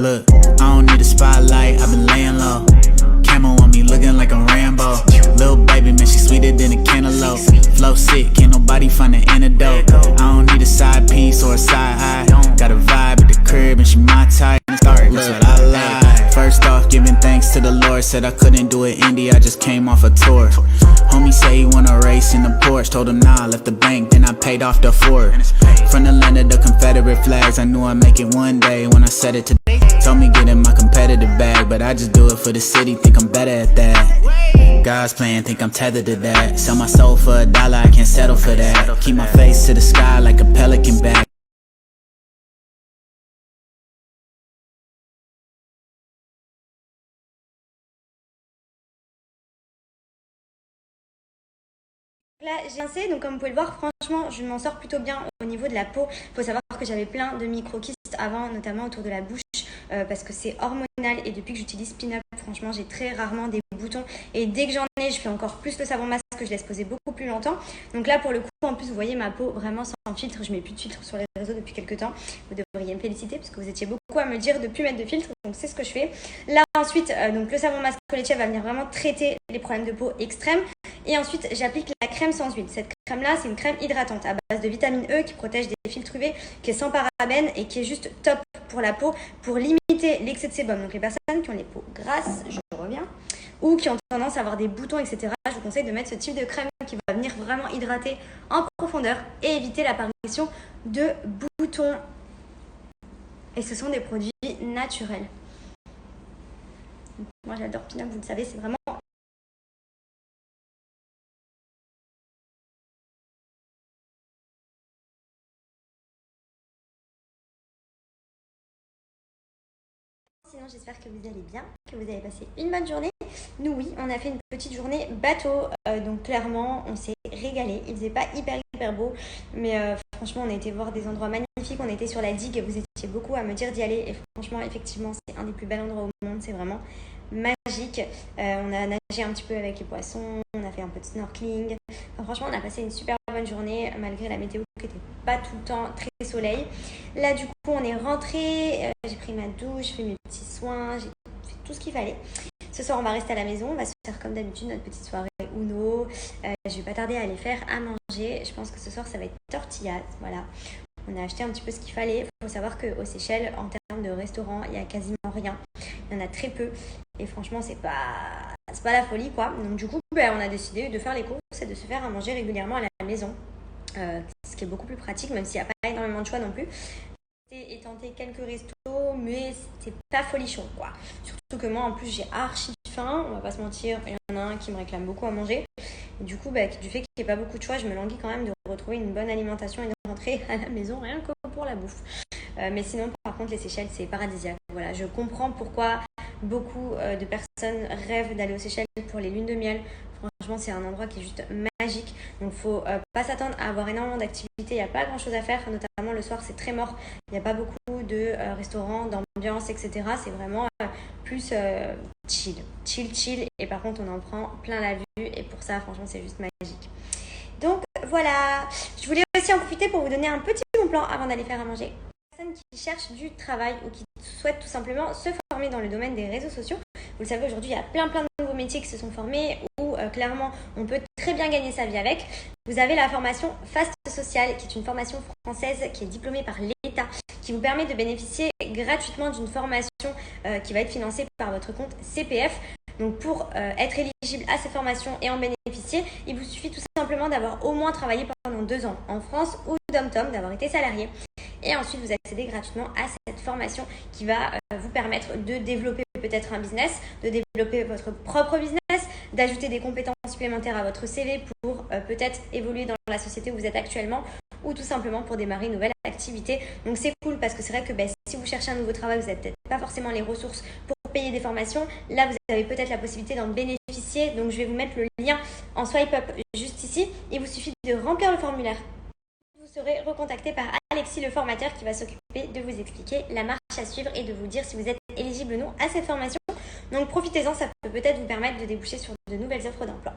Look, I don't need a spotlight, I've been laying low. Camo on me looking like a Rambo. Little baby, man, she sweeter than a cantaloupe. Flow sick, can't nobody find an antidote. I don't need a side piece or a side eye. Got a vibe at the crib and she my type. Start, that's what I like. First off, giving thanks to the Lord. Said I couldn't do it indie, I just came off a tour. Homie say he wanna race in the Porsche. Told him nah, left the bank, then I paid off the Ford. From the land of the Confederate flags, I knew I'd make it one day when I said it today. Told me get in my competitive bag, but I just do it for the city, think I'm better at that. God's plan, think I'm tethered to that. Sell my soul for $1, I can't settle for that. Keep my face to the sky like a pelican back. Là j'ai lancé, donc comme vous pouvez le voir, franchement je m'en sors plutôt bien au niveau de la peau. Il faut savoir que j'avais plein de micro-kystes avant, notamment autour de la bouche, parce que c'est hormonal et depuis que j'utilise Spin-Up, franchement j'ai très rarement des boutons et dès que j'en ai, je fais encore plus le savon masque que je laisse poser beaucoup plus longtemps. Donc là pour le coup, en plus vous voyez ma peau vraiment sans filtre, je mets plus de filtre sur les réseaux depuis quelques temps. Vous devriez me féliciter parce que vous étiez beaucoup à me dire de plus mettre de filtre, donc c'est ce que je fais. Là ensuite, donc le savon masque laitier va venir vraiment traiter les problèmes de peau extrêmes. Et ensuite, j'applique la crème sans huile. Cette crème-là, c'est une crème hydratante à base de vitamine E qui protège des filtres UV, qui est sans parabènes et qui est juste top pour la peau, pour limiter l'excès de sébum. Donc les personnes qui ont les peaux grasses, je reviens, ou qui ont tendance à avoir des boutons, etc., je vous conseille de mettre ce type de crème qui va venir vraiment hydrater en profondeur et éviter l'apparition de boutons. Et ce sont des produits naturels. Moi, j'adore Pin-Up, vous le savez, c'est vraiment... Sinon, j'espère que vous allez bien, que vous avez passé une bonne journée. Nous, oui, on a fait une petite journée bateau. Donc, clairement, on s'est régalé. Il faisait pas hyper beau. Mais franchement, on a été voir des endroits magnifiques. On était sur la digue. Vous étiez beaucoup à me dire d'y aller. Et franchement, effectivement, c'est un des plus beaux endroits au monde. C'est vraiment magique. On a nagé un petit peu avec les poissons. On a fait un peu de snorkeling. Enfin, franchement, on a passé une super bonne journée malgré la météo qui n'était pas tout le temps très soleil. Là, du coup, on est rentré. J'ai pris ma douche, fait mes petits soins. J'ai fait tout ce qu'il fallait. Ce soir, on va rester à la maison. On va se faire comme d'habitude notre petite soirée Uno. Je vais pas tarder à aller faire à manger. Je pense que ce soir, ça va être tortillas. Voilà. On a acheté un petit peu ce qu'il fallait. Il faut savoir qu'aux Seychelles, en termes de restaurants, il n'y a quasiment rien. Il y en a très peu. Et franchement, c'est pas la folie, quoi. Donc, du coup, on a décidé de faire les courses et de se faire à manger régulièrement à la maison. Ce qui est beaucoup plus pratique, même s'il n'y a pas énormément de choix non plus. Et tenter quelques restos, mais c'était pas folichon, quoi. Surtout que moi, en plus, j'ai archi faim. On va pas se mentir, il y en a un qui me réclame beaucoup à manger. Et du coup, du fait qu'il n'y ait pas beaucoup de choix, je me languis quand même de retrouver une bonne alimentation et de rentrer à la maison rien que pour la bouffe. Mais sinon, par contre, les Seychelles, c'est paradisiaque. Voilà, je comprends pourquoi Beaucoup de personnes rêvent d'aller aux Seychelles pour les lunes de miel. Franchement, c'est un endroit qui est juste magique. Donc, il ne faut pas s'attendre à avoir énormément d'activités. Il n'y a pas grand-chose à faire, notamment le soir, c'est très mort. Il n'y a pas beaucoup de restaurants, d'ambiance, etc. C'est vraiment plus chill. Et par contre, on en prend plein la vue. Et pour ça, franchement, c'est juste magique. Donc, voilà. Je voulais aussi en profiter pour vous donner un petit bon plan avant d'aller faire à manger. Personnes qui cherchent du travail ou qui souhaitent tout simplement se former dans le domaine des réseaux sociaux. Vous le savez, aujourd'hui, il y a plein de nouveaux métiers qui se sont formés où clairement, on peut très bien gagner sa vie avec. Vous avez la formation Fast Social, qui est une formation française qui est diplômée par l'État, qui vous permet de bénéficier gratuitement d'une formation qui va être financée par votre compte CPF. Donc pour être éligible à cette formation et en bénéficier, il vous suffit tout simplement d'avoir au moins travaillé pendant 2 ans en France ou dom-tom, d'avoir été salarié. Et ensuite, vous accédez gratuitement à cette formation qui va vous permettre de développer peut-être un business, de développer votre propre business, d'ajouter des compétences supplémentaires à votre CV pour peut-être évoluer dans la société où vous êtes actuellement ou tout simplement pour démarrer une nouvelle activité. Donc c'est cool parce que c'est vrai que si vous cherchez un nouveau travail, vous n'avez peut-être pas forcément les ressources pour payer des formations. Là, vous avez peut-être la possibilité d'en bénéficier. Donc je vais vous mettre le lien en swipe up juste ici. Il vous suffit de remplir le formulaire. Vous serez recontacté par Alexis, le formateur, qui va s'occuper de vous expliquer la marche à suivre et de vous dire si vous êtes éligible ou non à cette formation. Donc profitez-en, ça peut peut-être vous permettre de déboucher sur de nouvelles offres d'emploi.